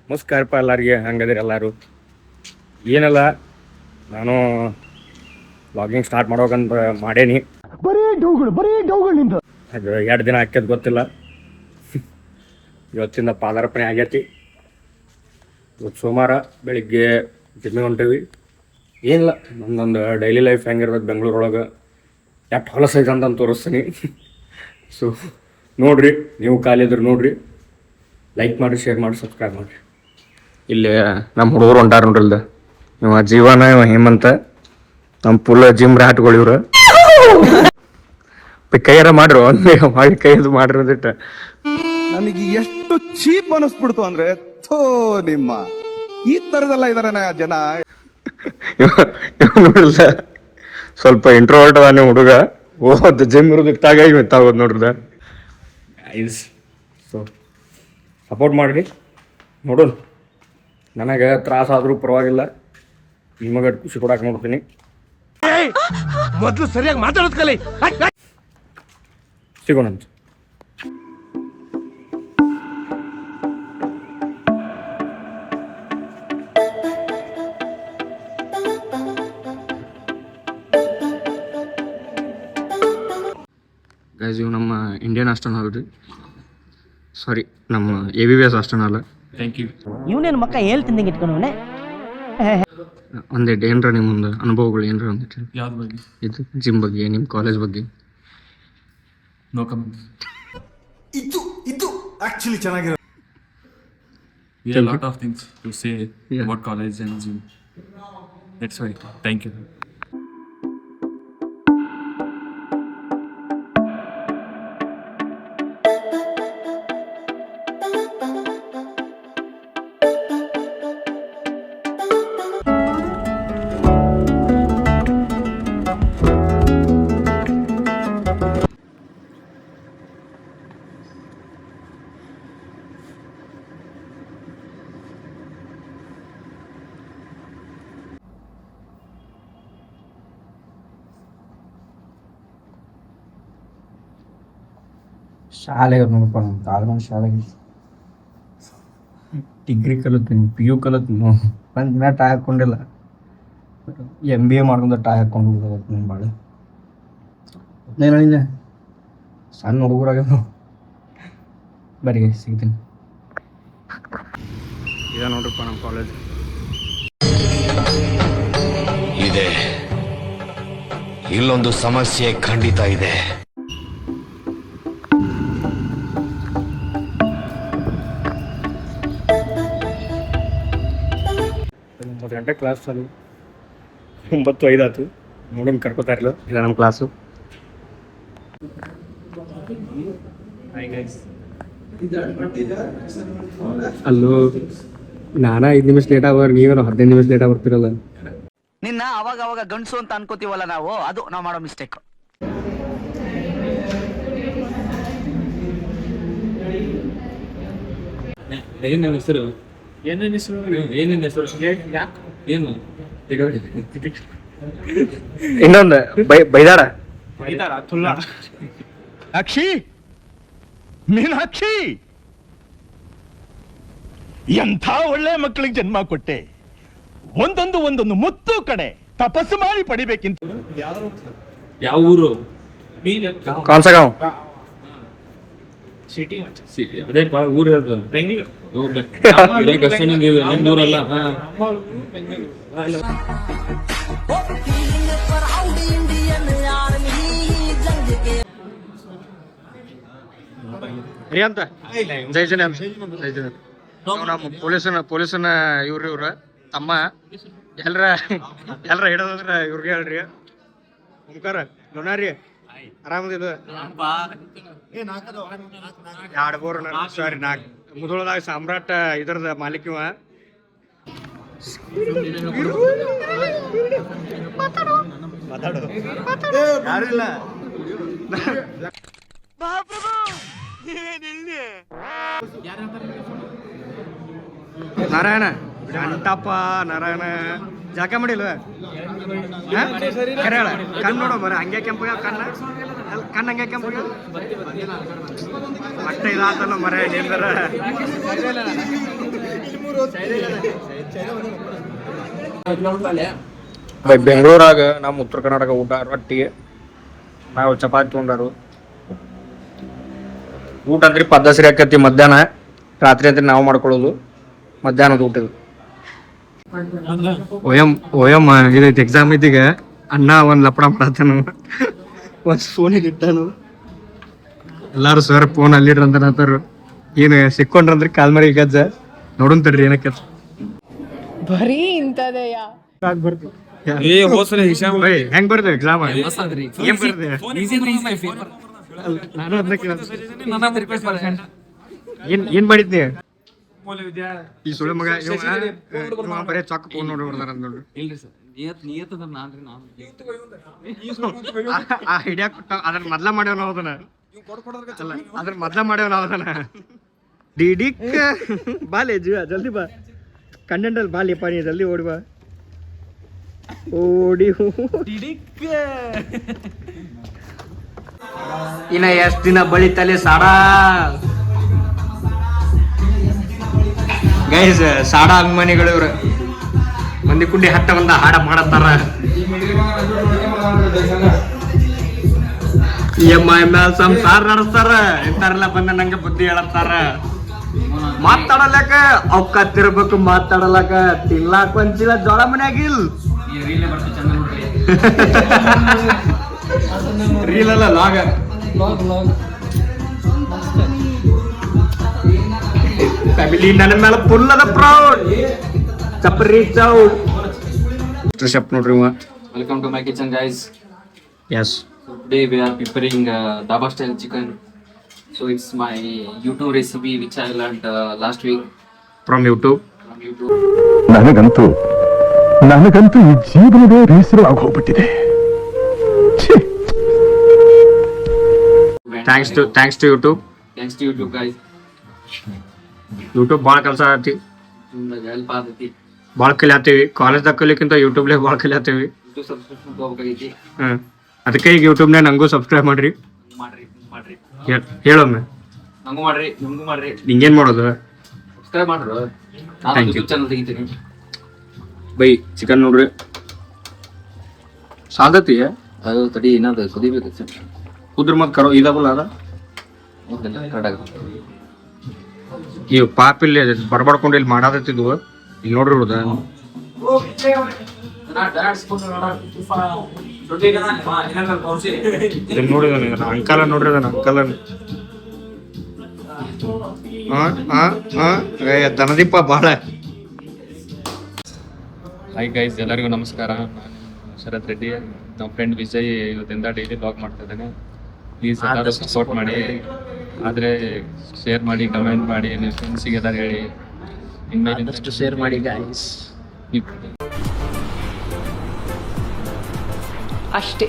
ನಮಸ್ಕಾರಪ್ಪ ಎಲ್ಲರಿಗೆ, ಹಂಗದಿರಿ ಎಲ್ಲರೂ? ಏನಲ್ಲ, ನಾನು ವ್ಲಾಗಿಂಗ್ ಸ್ಟಾರ್ಟ್ ಮಾಡೋಕಂತ ಮಾಡೇನಿ. ಅದು 2 ದಿನ ಹಾಕ್ಯದ ಗೊತ್ತಿಲ್ಲ. ಇವತ್ತಿಂದ ಪಾದಾರ್ಪಣೆ ಆಗೈತಿ. ಇವತ್ತು ಸೋಮವಾರ ಬೆಳಿಗ್ಗೆ ಜಿಮ್ಮಿಗೆ ಹೊಂಟೇವಿ. ಏನಿಲ್ಲ, ನನ್ನೊಂದು ಡೈಲಿ ಲೈಫ್ ಹೆಂಗಿರ್ತದೆ ಬೆಂಗಳೂರೊಳಗೆ, ಎಷ್ಟು ಹೊಲಸೈತೆ ಅಂತ ತೋರಿಸ್ತೀನಿ. ಸೊ ನೋಡಿರಿ, ನೀವು ಖಾಲಿದ್ರೆ ನೋಡಿರಿ, ಲೈಕ್ ಮಾಡಿ, ಶೇರ್ ಮಾಡಿ, ಸಬ್ಸ್ಕ್ರೈಬ್ ಮಾಡಿರಿ. ಇಲ್ಲಿ ನಮ್ಮ ಹುಡುಗರು ಹೊಂಟಾರ ನೋಡ್ರಿಲ್ದ, ಇವ ಜೀವನ, ಇವ ಹೇಮಂತ, ನಮ್ಮ ಫುಲ್ ಜಿಮ್ ರಾಟ್ಗಳು ಇವ್ರು. ಕೈಯಾರ ಮಾಡ್ರು ಮಾಡಿ ಕೈದು ಮಾಡ್ರಿ ಅಂದಿಟ್ಟ ನನಗೆ ಎಷ್ಟು ಚೀಪ್ ಅನಿಸ್ಬಿಡ್ತು ಅಂದ್ರೆ, ಥೋ ನಿಮ್ಮ ಈ ತರದೆಲ್ಲ ಇದಾರೆ ಜನ. ನೋಡಿಲ್ಲ, ಸ್ವಲ್ಪ ಇಂಟ್ರೋವರ್ಟ್ ಅದ ನೀವು ಹುಡುಗ. ಓದ್ ಜಿಮ್ ಇರೋದಕ್ಕೆ ತಾಗಾಗಿ ಗೊತ್ತಾಗೋದು ನೋಡ್ರದ. ಸೊ ಸಪೋರ್ಟ್ ಮಾಡ್ರಿ, ನೋಡೋಣ. ನನಗೆ ತ್ರಾಸ ಆದರೂ ಪರವಾಗಿಲ್ಲ, ನಿಮಗೆ ಖುಷಿ ಕೊಡಕ್ಕೆ ನೋಡ್ತೀನಿ. ಮೊದಲು ಸರಿಯಾಗಿ ಮಾತಾಡೋದು ಕಲಿ. ಸಿಗೋಣಂತ. ಗೈಸ್, ಇವು ನಮ್ಮ ಇಂಡಿಯನ್ ಹಾಸ್ಟೆಲ್ ಅಲ್ರಿ, ಸಾರಿ, ನಮ್ಮ ABBS ಹಾಸ್ಟೆಲ್ ಅಲ್ಲ. Thank you. ಇವನೇನು ಮಕ್ಕ ಹೇಳ್ತಿದ್ದಂಗೆ ಇಟ್ಕೊಂಡವನೇ. ಒಂದೆರಡು ಏನರ ನಿಮ್ಮೊಂದು ಅನುಭವಗಳು ಏನರ ಒಂದಿಟ್ಟು? ಯಾವ್ದು ಬಗ್ಗೆ? ಇದು ಜಿಮ್ ಬಗ್ಗೆ, ನಿಮ್ಮ ಕಾಲೇಜ್ ಬಗ್ಗೆ. No comment. ಇದು ಆಕ್ಚುಲಿ ಚೆನ್ನಾಗಿರೋ. We have a lot of things to say about college and gym. That's why. Thank you. ಶಾಲೆಗೆ ನೋಡಪ್ಪ, ನಮ್ಮ ಕಾಲ್ಮನ್ ಶಾಲೆಗೆ ಡಿಗ್ರಿ ಕಲಿತೀನಿ, PU ಕಲಿತೀನಿ. ಒಂದು ದಿನ ಟೈ ಹಾಕ್ಕೊಂಡಿಲ್ಲ. MBA ಮಾಡ್ಕೊಂಡು ಟೈ ಹಾಕ್ಕೊಂಡು ಹೋಗ್ಬೇಕು ನಿಮ್ಮ ಭಾಳ. ಏನು ಹೇಳಿದ್ದೆ, ಸಣ್ಣ ಹುಡುಗರಾಗ ಬರೀ ಸಿಗ್ತೀನಿ. ಈಗ ನೋಡ್ರಪ್ಪ ನಮ್ಮ ಕಾಲೇಜ್ ಇದೆ. ಇಲ್ಲೊಂದು ಸಮಸ್ಯೆ ಖಂಡಿತ ಇದೆ. 9 ಗಂಟೆ ಕ್ಲಾಸ್ ಚಾಲು, 9:05 ಆಯ್ತು. ನೋಡೋಣ ಕರ್ಕೋತಾ ಇರಲ್ಲ, ಇಲ್ಲ ನಮ್ಮ ಕ್ಲಾಸು. ಅಲ್ಲೂ ನಾನಾ 5 ನಿಮಿಷ ಲೇಟ್ ಆಗೋರು, ನೀವೇನೋ 15 ನಿಮಿಷ ಲೇಟ್ ಆಗ್ಬಿಡ್ತಿರಲ್ಲ. ನಿನ್ನ ಅವಾಗ ಅವಾಗ ಗಂಡಸು ಅಂತ ಅನ್ಕೋತೀವಲ್ಲ ನಾವು, ಅದು ನಾವು ಮಾಡೋ ಮಿಸ್ಟೇಕ್. ಏನೇನು ಹೆಸರು? ಏನೇನು ಹೆಸರು? ಏನು ಇನ್ನೊಂದು ಬೈದಾರ ಅಕ್ಷಿ, ಮೀನಾಕ್ಷಿ, ಎಂಥ ಒಳ್ಳೆ ಮಕ್ಕಳಿಗೆ ಜನ್ಮ ಕೊಟ್ಟೆ. ಒಂದೊಂದು ಮುತ್ತು ಕಡೆ ತಪಸ್ಸು ಮಾಡಿ ಪಡಿಬೇಕಿಂತ. ಯಾವ ಊರು? ಕಾನ್ಸಗಾಂವ್ ಸಿಟಿ. ಅದೇ ಊರು ಇರೋದು ನಿಮ್ದೂರಲ್ಲ. ಅಂತ ಜೈ ಜನ ನಮ್ಮ ಪೊಲೀಸನ ಇವ್ರ ತಮ್ಮ ಎಲ್ರ ಹಿಡದ್ರ ಇವ್ರಿಗೆ ಹೇಳ್ರಿ. ನಮಸ್ಕಾರ ನೋಡ್ರಿ, ಆರಾಮದಿಲ್ಲ? 2 ಸಾರಿ 4 ಮುದೋಳದಾಗ ಸಾಮ್ರಾಟ್ ಇದ್ರದ ಮಾಲೀಕಿವ. ಯಾರಿಲ್ಲ ನಾರಾಯಣ ಅಂಟಪ್ಪ, ನಾರಾಯಣ ಜಾಕ ಮಾಡಿಲ್ವ? ಕರೆ ಹೇಳ, ಕಣ್ಣು ನೋಡೋ ಮರ ಹಂಗೆ ಕೆಂಪು ಕಣ್ಣು ಹಂಗೆ ಕೆಂಪು ಮತ್ತೆ ಇದಾತಲ್ಲ ಮರ ನಿಂದರ ಬೆಂಗಳೂರಾಗ ನಮ್ಮ ಉತ್ತರ ಕರ್ನಾಟಕ ಊಟ ರೊಟ್ಟಿ, ನಾವು ಚಪಾತಿ ತೊಗೊಂಡಾರು. ಊಟ ಅಂದ್ರೆ ಪದ್ಧತಿ ಆಕತಿ ಮಧ್ಯಾಹ್ನ, ರಾತ್ರಿ ಅಂತ ನಾವು ಮಾಡ್ಕೊಳ್ಳೋದು. ಮಧ್ಯಾಹ್ನದ ಊಟ ಇದು. ಓಯಮ್ಮ ಇದೈತಿ ಎಕ್ಸಾಮ್ ಐತಿಗ. ಅಣ್ಣ ಒಂದ್ ಲಪಡ ಮಾಡತ್ತಾನು, ಒಂದ್ ಫೋನಿಗೆ ಇಟ್ಟಾನು. ಎಲ್ಲಾರು ಸರ್ ಫೋನ್ ಅಲ್ಲಿಡ್ರಿ ಅಂತ ಅಂತಾರು. ಏನು ಸಿಕ್ಕೊಂಡ್ರಂದ್ರೆ ಕಾಲ್ ಮರಿ ಗಜ್ಜ ನೋಡೋನ್ ತಡ್ರಿ ಏನಕ್ಕೆ ಬರೀ ಇಂಥದೆಯಾ ಹೆಂಗ್ ಬರ್ದೆ ಎಕ್ಸಾಮ್? ಏನ್ ಬರ್ದೆ? ನಾನು ಏನ್ ಮಾಡಿದ್ನಿ? ಈ ಸುಳ್ಳು ಮಗ ಬರೇ ಚಾಕ್ ಫೋನ್ ನೋಡಿ ಬರ್ದಾರ ನೋಡ್ರಿ. ಆ ಹಿಡಿಯಾಕ ಅದನ್ನ ಮೊದ್ಲ ಮಾಡ್ಯಾವ ನಾವು ಅದನ್ನ. ಅದ್ರ ಮೊದ್ಲ ಮಾಡ್ಯಾವ ನಾವು ಅದನ್ನ. ಡಿಡಿಕ್ ಬಾಲೆ ಜೀವ ಜಲ್ದಿ ಬಾ, ಕಂಡೆಂಟಲ್ಲಿ ಬಾಲಿ ಪಾನಿ ಜಲ್ದಿ ಓಡಿ ಬಾ. ಓಡಿ ಇನ್ನ ಎಷ್ಟ್ ದಿನ ಬಳಿತಲೆ ಸಾಡಾ ಗೈಸ್. ಸಾಡಾ ಅಭಿಮಾನಿಗಳು ಇವ್ರು. ಮಂದಿ ಕುಂಡಿ ಹಟ್ಟ ಬಂದ ಹಾಡ ಮಾಡತ್ತಾರ. EMI ಮ್ಯಾಲ ಸಂಸಾರ ನಡೆಸ್ತಾರ. ಇಂತಾರೆಲ್ಲ ಬಂದ ನಂಗೆ ಬುದ್ಧಿ ಹೇಳತ್ತಾರ. ಮಾತಾಡಲಕ ಅವಕಾತಿರ್ಬೇಕು, ಮಾತಾಡಲಕ ತಿನ್ಲಾಕ ಒಂಚಿಲ್ಲ ಜೋಳ ಮನ್ಯಾಗಿಲ್. ರೀಲ್ ಅಲ್ಲ ಲಾಗ. ಫ್ಯಾಮಿಲಿ ನನ್ನ ಮೇಲೆ ಫುಲ್ ಅದ ಪ್ರೌಡ್. ಚಪ್ರಿ ಚೌಡ್ ಶಪ್ ನೋಡ್ರಿ. Welcome to my kitchen, guys. Yes. So today we are preparing Dhaba style chicken. So it's my YouTube recipe which I learned last week From YouTube. from YouTube. ನನಗಂತೂ ಈ ಜೀವನವೇ ಬೇಸರವಾಗಿ ಹೋಗ್ಬಿಟ್ಟಿದೆ. Thanks to YouTube. Thanks to YouTube, guys. YouTube ಭಾಳ ಕೆಲಸ ಆಗತ್ತಿ, help ಆಗೈತಿ. ಭಾಳ ಕಲಿಯಾತೀವಿ. ಕಾಲೇಜ್ದಾಗ ಕಲಿಯಕ್ಕಿಂತ ಯೂಟ್ಯೂಬ್ಲೇ ಭಾಳ ಕಲಿಯಾತೀವಿ. YouTube subscription ತಗೋಬೇಕಾಗೈತಿ. ಅದಕ್ಕೆ ಈಗ ಯೂಟ್ಯೂಬ್ನೇ ನಂಗೂ ಸಬ್ಸ್ಕ್ರೈಬ್ ಮಾಡ್ರಿ. ಮಾಡ್ರಿ ಹೇಳೊಮ್ಮೆ. ನಂಗೂ ಮಾಡ್ರಿ, ನಿಮ್ಗೂ ಮಾಡ್ರಿ. ನಿಂಗೇನ್ ಮಾಡೋದು? ಸಬ್ಸ್ಕ್ರೈಬ್ ಮಾಡ್ರು. ನಾನು Thank you. YouTube ಚಾನಲ್ ತೆಗಿತೀನಿ. ಬೈ ಚಿಕನ್ ನೋಡ್ರಿ ಸಾಧತಿ ಅದು ತಡಿ ಏನಾದ್ರು ಕುದಿಬೇಕು. ಕುದ್ರ ಮತ್ ಕರೋ ಇದಾಗಲ್ಲ ಅದ ಕರೆಕ್ಟ್. ಇವ್ ಪಾಪ ಇಲ್ಲಿ ಬರ್ಬಡ್ಕೊಂಡು ಇಲ್ಲಿ ಮಾಡಾದತ್ತಿದ್ವು. ಇಲ್ಲಿ ನೋಡ್ರಿ ಹುಡುಗ ನೋಡಿದಾನೆ ಅಂಕಲ ನೋಡ್ರಿ ಅದನ್ನ ಅಂಕಲ ದನದೀಪ ಬಾಳ. ಹಾಯ್ ಗೈಸ್, ಎಲ್ಲರಿಗೂ ನಮಸ್ಕಾರ. ನಾನು ಶರತ್ ರೆಡ್ಡಿ. ನಮ್ಮ ಫ್ರೆಂಡ್ ವಿಜಯ್ ಇವತ್ತಿಂದ ಡೈಲಿ ಬ್ಲಾಗ್ ಮಾಡ್ತಾ ಇದ್ದಾನೆ. ಪ್ಲೀಸ್ ಎಲ್ಲರೂ ಸಪೋರ್ಟ್ ಮಾಡಿ, ಆದರೆ ಶೇರ್ ಮಾಡಿ, ಕಮೆಂಟ್ ಮಾಡಿ, ನಿಮ್ಮ ಫ್ರೆಂಡ್ಸಿಗೆ ಎಲ್ಲರೂ ಹೇಳಿ. ಇನ್ಮೇಲಿಂದಷ್ಟು ಶೇರ್ ಮಾಡಿ ಗೈಸ್. ಅಷ್ಟೇ.